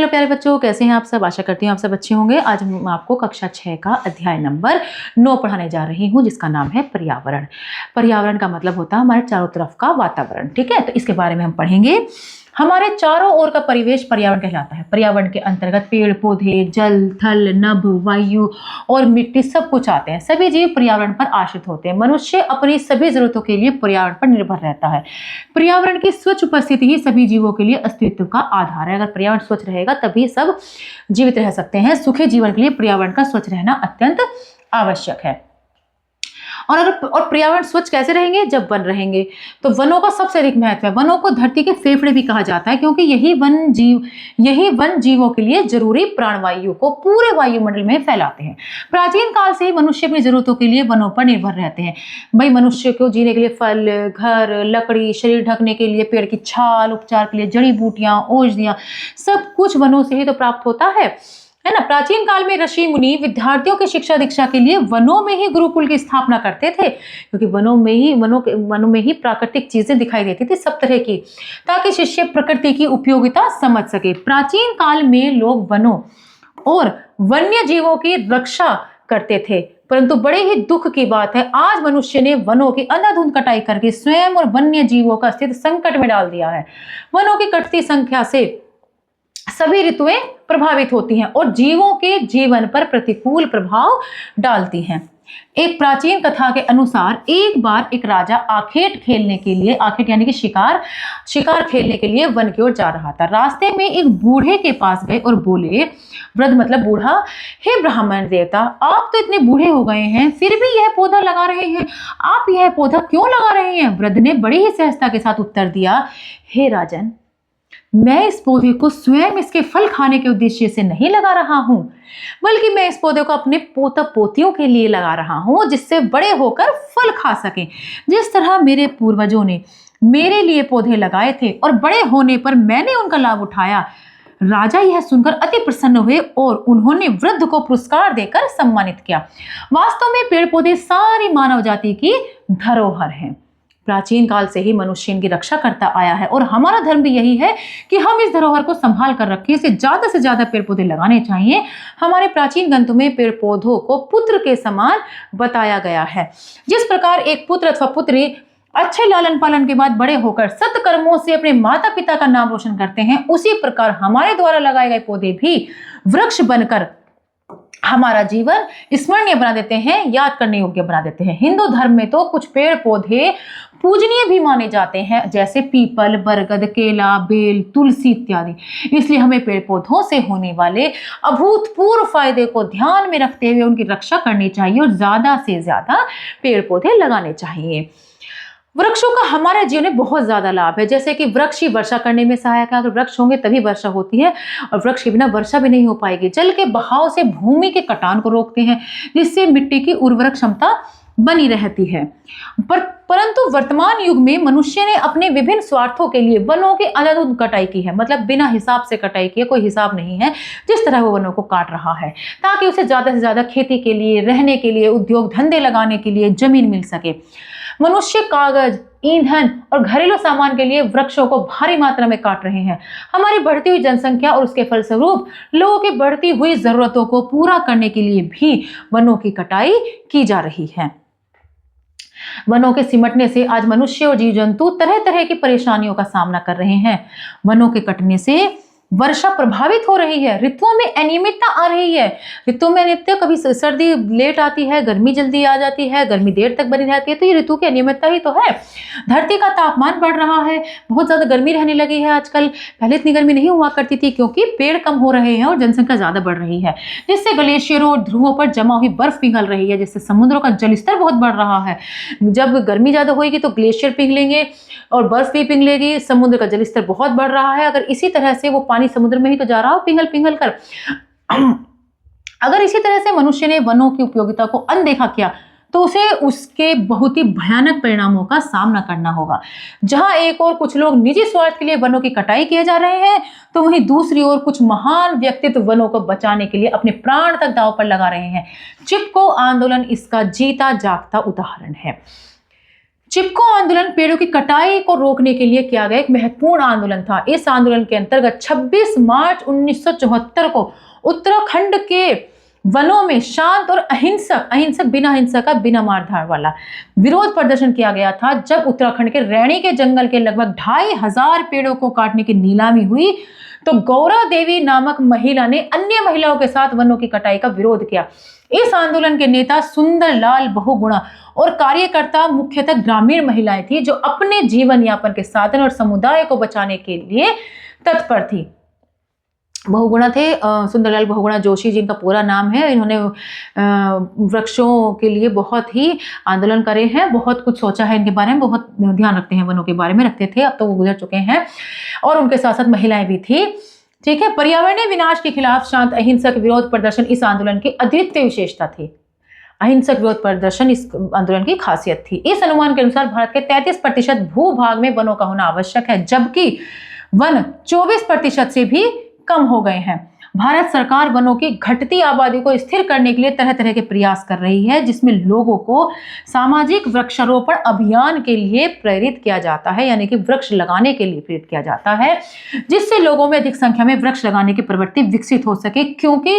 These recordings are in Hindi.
हेलो प्यारे बच्चों, कैसे हैं आप सब। आशा करती हूँ आप सब अच्छे होंगे। आज मैं आपको कक्षा 6 का अध्याय नंबर 9 पढ़ाने जा रही हूँ, जिसका नाम है पर्यावरण। पर्यावरण का मतलब होता है हमारे चारों तरफ का वातावरण। ठीक है, तो इसके बारे में हम पढ़ेंगे। हमारे चारों ओर का परिवेश पर्यावरण कहलाता है। पर्यावरण के अंतर्गत पेड़ पौधे, जल, थल, नभ, वायु और मिट्टी सब कुछ आते हैं। सभी जीव पर्यावरण पर आश्रित होते हैं। मनुष्य अपनी सभी जरूरतों के लिए पर्यावरण पर निर्भर रहता है। पर्यावरण की स्वच्छ उपस्थिति ही सभी जीवों के लिए अस्तित्व का आधार है। अगर पर्यावरण स्वच्छ रहेगा तभी सब जीवित रह सकते हैं। सुखी जीवन के लिए पर्यावरण का स्वच्छ रहना अत्यंत आवश्यक है। और पर्यावरण स्वच्छ कैसे रहेंगे? जब वन रहेंगे। तो वनों का सबसे अधिक महत्व है। वनों को धरती के फेफड़े भी कहा जाता है, क्योंकि यही वन जीवों के लिए जरूरी प्राणवायु को पूरे वायुमंडल में फैलाते हैं। प्राचीन काल से ही मनुष्य अपनी जरूरतों के लिए वनों पर निर्भर रहते हैं। भाई, मनुष्य को जीने के लिए फल, घर, लकड़ी, शरीर ढकने के लिए पेड़ की छाल, उपचार के लिए जड़ी बूटियां, औषधियां, सब कुछ वनों से ही तो प्राप्त होता है ना। प्राचीन काल में ऋषि मुनि विद्यार्थियों की शिक्षा दीक्षा के लिए वनों में ही गुरुकुल की स्थापना करते थे, क्योंकि वनों में ही प्राकृतिक चीजें दिखाई देती थी सब तरह की, ताकि शिष्य प्रकृति की उपयोगिता समझ सके। प्राचीन काल में लोग वनों और वन्य जीवों की रक्षा करते थे, परंतु बड़े ही दुख की बात है, आज मनुष्य ने वनों की अंधाधुंध कटाई करके स्वयं और वन्य जीवों का अस्तित्व संकट में डाल दिया है। वनों की कटती संख्या से सभी ऋतुएं प्रभावित होती हैं और जीवों के जीवन पर प्रतिकूल प्रभाव डालती हैं। एक प्राचीन कथा के अनुसार एक बार एक राजा आखेट खेलने के लिए, आखेट यानी कि शिकार खेलने के लिए वन की ओर जा रहा था। रास्ते में एक बूढ़े के पास गए और बोले, वृद्ध मतलब बूढ़ा, हे ब्राह्मण देवता, आप तो इतने बूढ़े हो गए हैं, फिर भी यह पौधा लगा रहे हैं। आप यह पौधा क्यों लगा रहे हैं? वृद्ध ने बड़ी ही सहजता के साथ उत्तर दिया, हे राजन, मैं इस पौधे को स्वयं इसके फल खाने के उद्देश्य से नहीं लगा रहा हूं, बल्कि मैं इस पौधे को अपने पोता पोतियों के लिए लगा रहा हूं, जिससे बड़े होकर फल खा सकें। जिस तरह मेरे पूर्वजों ने मेरे लिए पौधे लगाए थे और बड़े होने पर मैंने उनका लाभ उठाया। राजा यह सुनकर अति प्रसन्न हुए और उन्होंने वृद्ध को पुरस्कार देकर सम्मानित किया। वास्तव में पेड़ पौधे सारी मानव जाति की धरोहर हैं। प्राचीन काल से ही मनुष्य इनकी रक्षा करता आया है और हमारा धर्म भी यही है कि हम इस धरोहर को संभाल कर रखें। इसे ज्यादा से ज्यादा पेड़ पौधे लगाने चाहिए। हमारे प्राचीन ग्रंथों में पेड़ पौधों को पुत्र के समान बताया गया है। जिस प्रकार एक पुत्र अथवा पुत्री अच्छे लालन पालन के बाद बड़े होकर सत्कर्मों से अपने माता पिता का नाम रोशन करते हैं, उसी प्रकार हमारे द्वारा लगाए गए पौधे भी वृक्ष बनकर हमारा जीवन स्मरणीय बना देते हैं, याद करने योग्य बना देते हैं। हिंदू धर्म में तो कुछ पेड़ पौधे पूजनीय भी माने जाते हैं, जैसे पीपल, बरगद, केला, बेल, तुलसी इत्यादि। इसलिए हमें पेड़ पौधों से होने वाले अभूतपूर्व फायदे को ध्यान में रखते हुए उनकी रक्षा करनी चाहिए और ज्यादा से ज्यादा पेड़ पौधे लगाने चाहिए। वृक्षों का हमारे जीवन में बहुत ज्यादा लाभ है, जैसे कि वृक्ष ही वर्षा करने में सहायक है। अगर वृक्ष होंगे तभी वर्षा होती है, और वृक्ष के बिना वर्षा भी नहीं हो पाएगी। जल के बहाव से भूमि के कटान को रोकते हैं, जिससे मिट्टी की उर्वरक क्षमता बनी रहती है। परंतु वर्तमान युग में मनुष्य ने अपने विभिन्न स्वार्थों के लिए वनों की अंधाधुंध कटाई की है, मतलब बिना हिसाब से कटाई की है, कोई हिसाब नहीं है। जिस तरह वो वनों को काट रहा है ताकि उसे ज्यादा से ज्यादा खेती के लिए, रहने के लिए, उद्योग धंधे लगाने के लिए जमीन मिल सके। मनुष्य कागज, ईंधन और घरेलू सामान के लिए वृक्षों को भारी मात्रा में काट रहे हैं। हमारी बढ़ती हुई जनसंख्या और उसके फलस्वरूप लोगों की बढ़ती हुई जरूरतों को पूरा करने के लिए भी वनों की कटाई की जा रही है। वनों के सिमटने से आज मनुष्य और जीव जंतु तरह तरह की परेशानियों का सामना कर रहे हैं। वनों के कटने से वर्षा प्रभावित हो रही है, ऋतुओं में अनियमितता आ रही है। ऋतुओं में अनियमितता, कभी सर्दी लेट आती है, गर्मी जल्दी आ जाती है, गर्मी देर तक बनी रहती है, तो ये ऋतु की अनियमितता ही तो है। धरती का तापमान बढ़ रहा है, बहुत ज्यादा गर्मी रहने लगी है आजकल। पहले इतनी गर्मी नहीं हुआ करती थी, क्योंकि पेड़ कम हो रहे हैं और जनसंख्या ज्यादा बढ़ रही है, जिससे ग्लेशियरों और ध्रुवों पर जमा हुई बर्फ पिघल रही है, जिससे समुद्रों का जलस्तर बहुत बढ़ रहा है। जब गर्मी ज्यादा होगी तो ग्लेशियर पिघलेंगे और बर्फ भी पिघलेगी, समुद्र का जलस्तर बहुत बढ़ रहा है। अगर इसी तरह से वो पानी समुद्र में ही तो जा रहा हो पिघल कर, अगर इसी तरह से मनुष्य ने वनों की उपयोगिता को अनदेखा किया तो उसे उसके बहुत ही भयानक परिणामों का सामना करना होगा। जहां एक और कुछ लोग निजी स्वार्थ के लिए वनों की कटाई किए जा रहे हैं, तो वहीं दूसरी ओर कुछ महान व्यक्तित्व वनों को बचाने के लिए अपने प्राण तक दांव पर लगा रहे हैं। चिपको आंदोलन इसका जीता जागता उदाहरण है। चिपको आंदोलन पेड़ों की कटाई को रोकने के लिए किया गया एक महत्वपूर्ण आंदोलन था। इस आंदोलन के अंतर्गत 26 मार्च 1974 को उत्तराखंड के वनों में शांत और अहिंसक बिना हिंसा का, बिना मारधाड़ वाला विरोध प्रदर्शन किया गया था। जब उत्तराखंड के रैणी के जंगल के लगभग 2500 पेड़ों को काटने की नीलामी हुई तो गौरा देवी नामक महिला ने अन्य महिलाओं के साथ वनों की कटाई का विरोध किया। इस आंदोलन के नेता सुंदरलाल बहुगुणा और कार्यकर्ता मुख्यतः ग्रामीण महिलाएं थी, जो अपने जीवन यापन के साधन और समुदाय को बचाने के लिए तत्पर थी। बहुगुणा थे सुंदरलाल बहुगुणा जोशी, जिनका पूरा नाम है। इन्होंने वृक्षों के लिए बहुत ही आंदोलन करे हैं, बहुत कुछ सोचा है इनके बारे में, बहुत ध्यान रखते हैं, वनों के बारे में रखते थे, अब तो वो गुजर चुके हैं। और उनके साथ साथ महिलाएं भी थी। ठीक है, पर्यावरणीय विनाश के खिलाफ शांत अहिंसक विरोध प्रदर्शन इस आंदोलन की अद्वितीय विशेषता थी। अहिंसक विरोध प्रदर्शन इस आंदोलन की खासियत थी। इस अनुमान के अनुसार भारत के 33% भूभाग में वनों का होना आवश्यक है, जबकि वन 24% से भी कम हो गए हैं। भारत सरकार वनों की घटती आबादी को स्थिर करने के लिए तरह तरह के प्रयास कर रही है, जिसमें लोगों को सामाजिक वृक्षारोपण अभियान के लिए प्रेरित किया जाता है, यानी कि वृक्ष लगाने के लिए प्रेरित किया जाता है, जिससे लोगों में अधिक संख्या में वृक्ष लगाने की प्रवृत्ति विकसित हो सके। क्योंकि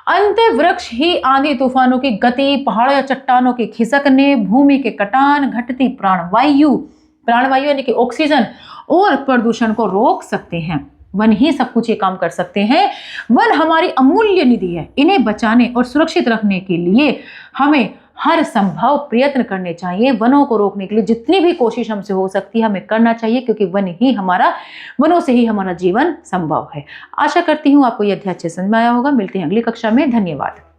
अंत वृक्ष ही आंधी तूफानों की गति, पहाड़ों या चट्टानों के खिसकने, भूमि के कटान, घटती प्राणवायु यानी कि ऑक्सीजन और प्रदूषण को रोक सकते हैं। वन ही सब कुछ ये काम कर सकते हैं। वन हमारी अमूल्य निधि है। इन्हें बचाने और सुरक्षित रखने के लिए हमें हर संभव प्रयत्न करने चाहिए। वनों को रोकने के लिए जितनी भी कोशिश हमसे हो सकती है हमें करना चाहिए, क्योंकि वनों से ही हमारा जीवन संभव है। आशा करती हूँ आपको यह अध्याय अच्छे समझ में आया होगा। मिलते हैं अगली कक्षा में। धन्यवाद।